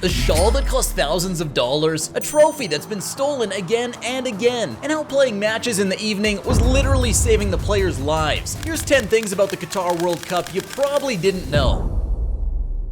A shawl that cost thousands of dollars, a trophy that's been stolen again and again, and how playing matches in the evening was literally saving the players' lives. Here's 10 things about the Qatar World Cup you probably didn't know.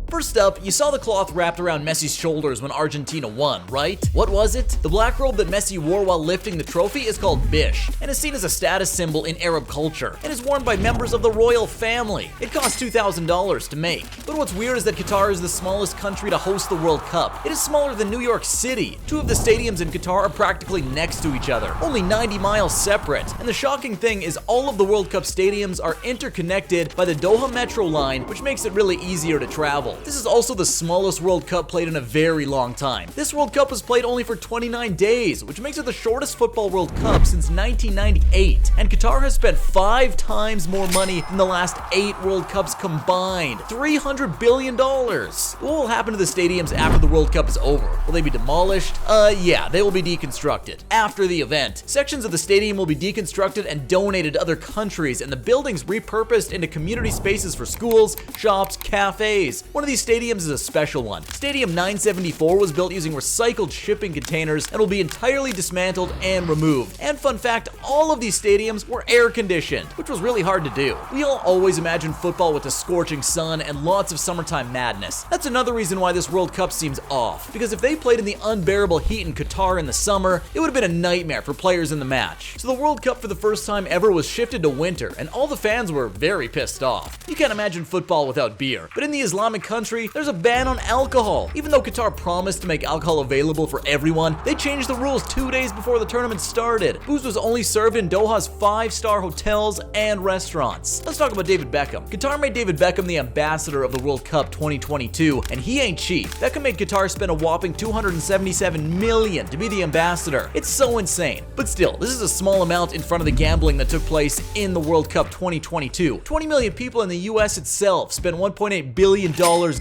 First up, you saw the cloth wrapped around Messi's shoulders when Argentina won, right? What was it? The black robe that Messi wore while lifting the trophy is called bish, and is seen as a status symbol in Arab culture, and is worn by members of the royal family. It cost $2,000 to make. But what's weird is that Qatar is the smallest country to host the World Cup. It is smaller than New York City. Two of the stadiums in Qatar are practically next to each other, only 90 miles separate. And the shocking thing is all of the World Cup stadiums are interconnected by the Doha Metro line, which makes it really easier to travel. This is also the smallest World Cup played in a very long time. This World Cup was played only for 29 days, which makes it the shortest football World Cup since 1998. And Qatar has spent 5 times more money than the last 8 World Cups combined. $300 billion. What will happen to the stadiums after the World Cup is over? Will they be demolished? Yeah, they will be deconstructed. After the event, sections of the stadium will be deconstructed and donated to other countries, and the buildings repurposed into community spaces for schools, shops, cafes. One of these stadiums is a special one. Stadium 974 was built using recycled shipping containers and will be entirely dismantled and removed. And fun fact, all of these stadiums were air conditioned, which was really hard to do. We all always imagine football with a scorching sun and lots of summertime madness. That's another reason why this World Cup seems off, because if they played in the unbearable heat in Qatar in the summer, it would have been a nightmare for players in the match. So the World Cup for the first time ever was shifted to winter, and all the fans were very pissed off. You can't imagine football without beer, but in the Islamic country, there's a ban on alcohol. Even though Qatar promised to make alcohol available for everyone, they changed the rules 2 days before the tournament started. Booze was only served in Doha's 5-star hotels and restaurants. Let's talk about David Beckham. Qatar made David Beckham the ambassador of the World Cup 2022, and he ain't cheap. Beckham made Qatar spend a whopping $277 million to be the ambassador. It's so insane. But still, this is a small amount in front of the gambling that took place in the World Cup 2022. 20 million people in the US itself spent $1.8 billion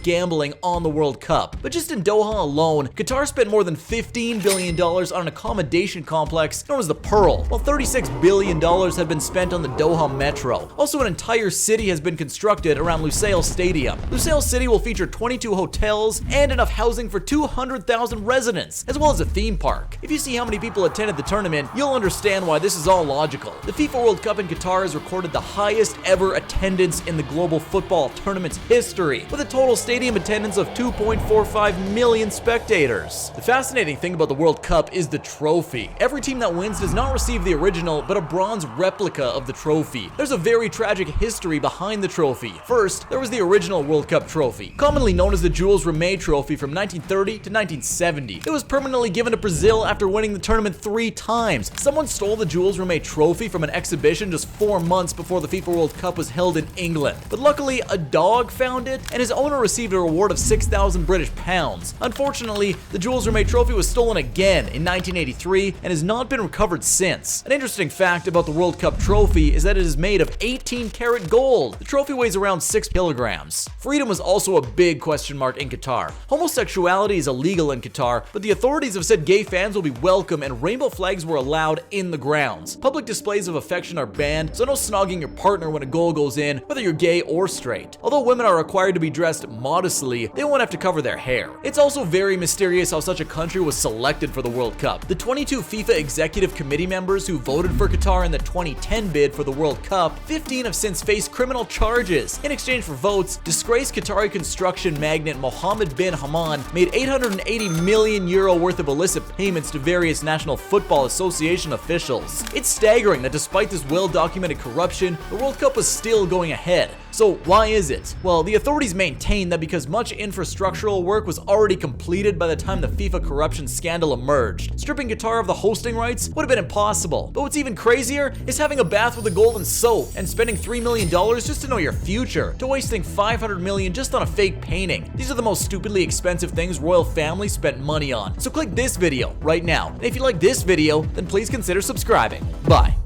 gambling on the World Cup. But just in Doha alone, Qatar spent more than $15 billion on an accommodation complex known as the Pearl, while $36 billion had been spent on the Doha Metro. Also, an entire city has been constructed around Lusail Stadium. Lusail City will feature 22 hotels and enough housing for 200,000 residents, as well as a theme park. If you see how many people attended the tournament, you'll understand why this is all logical. The FIFA World Cup in Qatar has recorded the highest ever attendance in the global football tournament's history, with a total stadium attendance of 2.45 million spectators. The fascinating thing about the World Cup is the trophy. Every team that wins does not receive the original, but a bronze replica of the trophy. There's a very tragic history behind the trophy. First, there was the original World Cup trophy, commonly known as the Jules Rimet Trophy from 1930 to 1970. It was permanently given to Brazil after winning the tournament 3 times. Someone stole the Jules Rimet Trophy from an exhibition just 4 months before the FIFA World Cup was held in England. But luckily, a dog found it, and his owner received a reward of 6,000 British pounds. Unfortunately, the Jules Rimet Trophy was stolen again in 1983 and has not been recovered since. An interesting fact about the World Cup trophy is that it is made of 18-karat gold. The trophy weighs around 6 kilograms. Freedom was also a big question mark in Qatar. Homosexuality is illegal in Qatar, but the authorities have said gay fans will be welcome and rainbow flags were allowed in the grounds. Public displays of affection are banned, so no snogging your partner when a goal goes in, whether you're gay or straight. Although women are required to be dressed modestly, they won't have to cover their hair. It's also very mysterious how such a country was selected for the World Cup. The 22 FIFA executive committee members who voted for Qatar in the 2010 bid for the World Cup, 15 have since faced criminal charges. In exchange for votes, disgraced Qatari construction magnate Mohammed bin Haman made €880 million worth of illicit payments to various National Football Association officials. It's staggering that despite this well-documented corruption, the World Cup was still going ahead. So why is it? Well, the authorities maintain that because much infrastructural work was already completed by the time the FIFA corruption scandal emerged, stripping Qatar of the hosting rights would have been impossible. But what's even crazier is having a bath with a golden soap and spending $3 million just to know your future, to wasting $500 million just on a fake painting. These are the most stupidly expensive things royal families spent money on. So click this video right now. And if you like this video, then please consider subscribing. Bye.